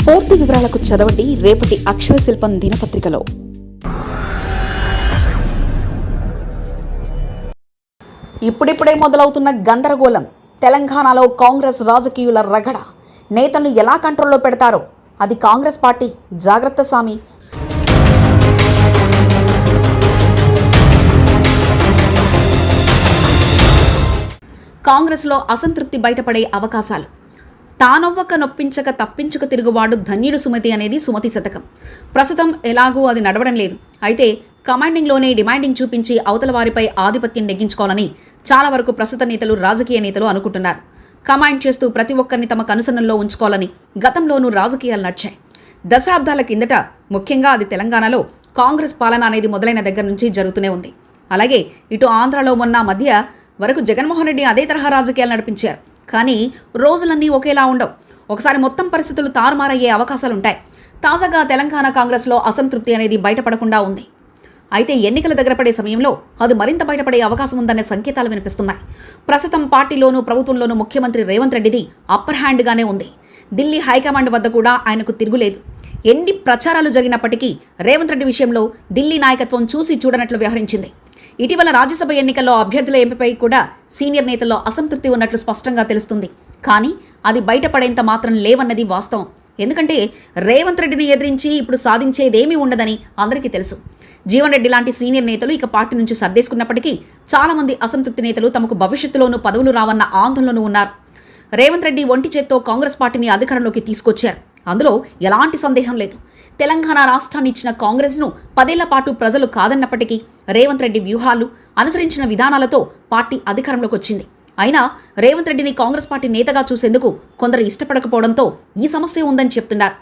పూర్తి వివరాలకు చదవండి రేపటి అక్షర శిల్పం దినపత్రికలో. ఇప్పుడిప్పుడే మొదలవుతున్న గందరగోళం. తెలంగాణలో కాంగ్రెస్ రాజకీయుల రగడ. నేతలను ఎలా కంట్రోల్లో పెడతారో అది కాంగ్రెస్ పార్టీ జాగ్రత్త సామి. కాంగ్రెస్లో అసంతృప్తి బయటపడే అవకాశాలు. తానొవ్వక నొప్పించక తప్పించక తిరుగువాడు ధన్యుడు సుమతి అనేది సుమతి శతకం. ప్రస్తుతం ఎలాగూ అది నడవడం లేదు. అయితే కమాండింగ్లోనే డిమాండింగ్ చూపించి అవతల వారిపై ఆధిపత్యం నెగ్గించుకోవాలని చాలా వరకు ప్రస్తుత నేతలు, రాజకీయ నేతలు అనుకుంటున్నారు. కమాండ్ చేస్తూ ప్రతి ఒక్కరిని తమ కనుసన్నల్లో ఉంచుకోవాలని గతంలోనూ రాజకీయాలు నడిచాయి. దశాబ్దాల కిందట ముఖ్యంగా అది తెలంగాణలో కాంగ్రెస్ పాలన అనేది మొదలైన దగ్గర నుంచి జరుగుతూనే ఉంది. అలాగే ఇటు ఆంధ్రలో మొన్న మధ్య వరకు జగన్మోహన్ రెడ్డి అదే తరహా రాజకీయాలు నడిపించారు. కానీ రోజులన్నీ ఒకేలా ఉండవు. ఒకసారి మొత్తం పరిస్థితులు తారుమారయ్యే అవకాశాలుంటాయి. తాజాగా తెలంగాణ కాంగ్రెస్లో అసంతృప్తి అనేది బయటపడకుండా ఉంది. అయితే ఎన్నికల దగ్గర పడే సమయంలో అది మరింత బయటపడే అవకాశం ఉందనే సంకేతాలు వినిపిస్తున్నాయి. ప్రస్తుతం పార్టీలోనూ ప్రభుత్వంలోనూ ముఖ్యమంత్రి రేవంత్ రెడ్డిది అప్పర్ హ్యాండ్గానే ఉంది. ఢిల్లీ హైకమాండ్ వద్ద కూడా ఆయనకు తిరుగులేదు. ఎన్ని ప్రచారాలు జరిగినప్పటికీ రేవంత్ రెడ్డి విషయంలో ఢిల్లీ నాయకత్వం చూసి చూడనట్లు వ్యవహరించింది. ఇటీవల రాజ్యసభ ఎన్నికల్లో అభ్యర్థుల ఎంపికపై కూడా సీనియర్ నేతల్లో అసంతృప్తి ఉన్నట్లు స్పష్టంగా తెలుస్తుంది. కానీ అది బయటపడేంత మాత్రం లేవన్నది వాస్తవం. ఎందుకంటే రేవంత్ రెడ్డిని ఎదిరించి ఇప్పుడు సాధించేదేమీ ఉండదని అందరికీ తెలుసు. జీవన్ రెడ్డి లాంటి సీనియర్ నేతలు ఇక పార్టీ నుంచి సర్దేసుకున్నప్పటికీ చాలామంది అసంతృప్తి నేతలు తమకు భవిష్యత్తులోనూ పదవులు రావన్న ఆందోళనలో ఉన్నారు. రేవంత్ రెడ్డి ఒంటి చేత్తో కాంగ్రెస్ పార్టీని అధికారంలోకి తీసుకొచ్చారు. అందులో ఎలాంటి సందేహం లేదు. తెలంగాణ రాష్ట్రాన్ని ఇచ్చిన కాంగ్రెస్ను 10 ఏళ్ల పాటు ప్రజలు కాదన్నప్పటికీ రేవంత్ రెడ్డి వ్యూహాలు, అనుసరించిన విధానాలతో పార్టీ అధికారంలోకి వచ్చింది. అయినా రేవంత్ రెడ్డిని కాంగ్రెస్ పార్టీ నేతగా చూసేందుకు కొందరు ఇష్టపడకపోవడంతో ఈ సమస్య ఉందని చెప్తున్నారు.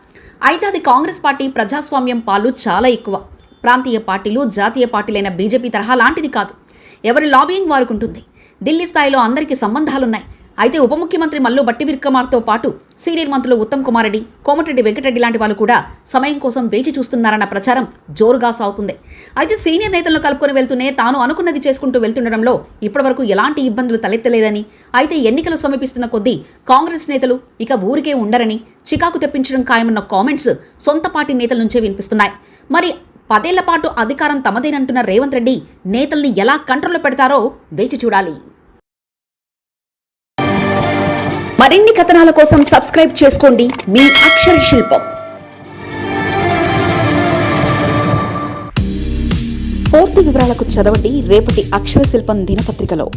అయితే అది కాంగ్రెస్ పార్టీ ప్రజాస్వామ్యం పాలు చాలా ఎక్కువ. ప్రాంతీయ పార్టీలు, జాతీయ పార్టీలైన బీజేపీ తరహా లాంటిది కాదు. ఎవరి లాబియింగ్ వారికి ఉంటుంది. ఢిల్లీ స్థాయిలో అందరికీ సంబంధాలున్నాయి. అయితే ఉప ముఖ్యమంత్రి మల్లు భట్టి విక్రమార్కతో పాటు సీనియర్ మంత్రులు ఉత్తమ్ కుమార్ రెడ్డి, కోమటిరెడ్డి వెంకటరెడ్డి లాంటి వాళ్ళు కూడా సమయం కోసం వేచి చూస్తున్నారన్న ప్రచారం జోరుగా సాగుతుంది. అయితే సీనియర్ నేతలను కలుపుకొని వెళ్తూనే తాను అనుకున్నది చేసుకుంటూ వెళ్తుండడంలో ఇప్పటివరకు ఎలాంటి ఇబ్బందులు తలెత్తలేదని, అయితే ఎన్నికలు సమీపిస్తున్న కొద్దీ కాంగ్రెస్ నేతలు ఇక ఊరికే ఉండరని, చికాకు తెప్పించడం ఖాయమన్న కామెంట్స్ సొంత పార్టీ నేతల నుంచే వినిపిస్తున్నాయి. మరి 10 ఏళ్ల పాటు అధికారం తమదేనంటున్న రేవంత్ రెడ్డి నేతల్ని ఎలా కంట్రోల్లో పెడతారో వేచి చూడాలి. మరిన్ని కథనాల కోసం సబ్స్క్రైబ్ చేసుకోండి మీ అక్షర శిల్పం. పూర్తి వివరాలకు చదవండి రేపటి అక్షర శిల్పం దినపత్రికలో.